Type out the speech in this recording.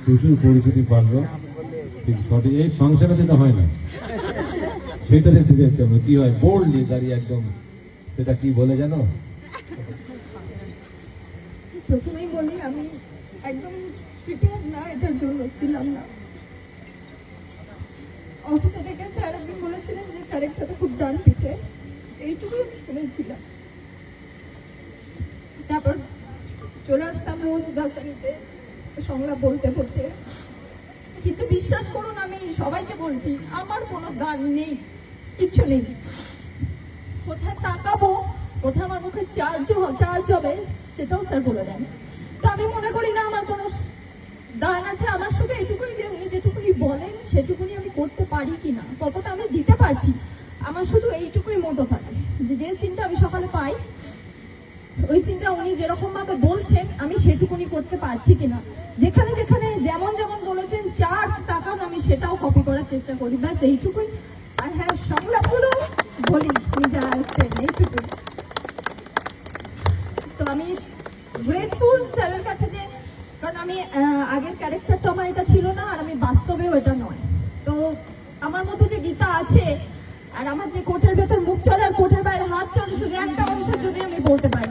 প্রচুর পরিচিতি পারলো, ঠিক সঠিক এই ফাংশনে যেটা হয় না সেটা দেখতে চাইছি আমরা, কি হয় বোল্ডলি দাঁড়িয়ে একদম, সেটা কি বলে জানো? প্রথমেই বলি আমি একদম প্রিপেয়ার না, এটার জন্য ছিলাম না। অফিসে থেকে স্যার আপনি বলেছিলেন যে ক্যারেক্টারটা খুব ডান পিঠে, এইটুকু আমি শুনেছিলাম। তারপর চলে আসতাম রোজ গাছানিতে সংলাপ বলতে বলতে, কিন্তু বিশ্বাস করুন আমি সবাইকে বলছি আমার কোনো গান নেই, কিচ্ছু নেই। কোথায় তাকাবো, কোথায় আমার মুখে চার্জ হবে সেটাও স্যার বলে দেন। তো আমি মনে করি না আমার কোনো গান আছে, আমার শুধু এটুকুই যে উনি যেটুকুনি বলেন সেটুকুনি আমি করতে পারি কিনা, কতটা আমি দিতে পারছি, আমার শুধু এইটুকুই মোটো থাকে। যে সিনটা আমি সকালে পাই, ওই সিনটা উনি যেরকম ভাবে বলছেন আমি সেটুকুনি করতে পারছি কিনা, যেখানে যেখানে যেমন যেমন বলেছেন চার্জ তাকান আমি সেটাও কপি করার চেষ্টা করি, ব্যাস এইটুকুই। আর হ্যাঁ সংলাপগুলো বলি যা আসছেন এইটুকুই। তো আমি গ্রেটফুল স্যারের কাছে যে, কারণ আমি আগের ক্যারেক্টারটা আমার এটা ছিল না, আর আমি বাস্তবেও এটা নয়। তো আমার মধ্যে যে গীতা আছে আর আমার যে কোটের ভেতর মুখ চলে আর কোটের বাইরে হাত চলে, শুধু একটা মানুষের যদি আমি বলতে পারি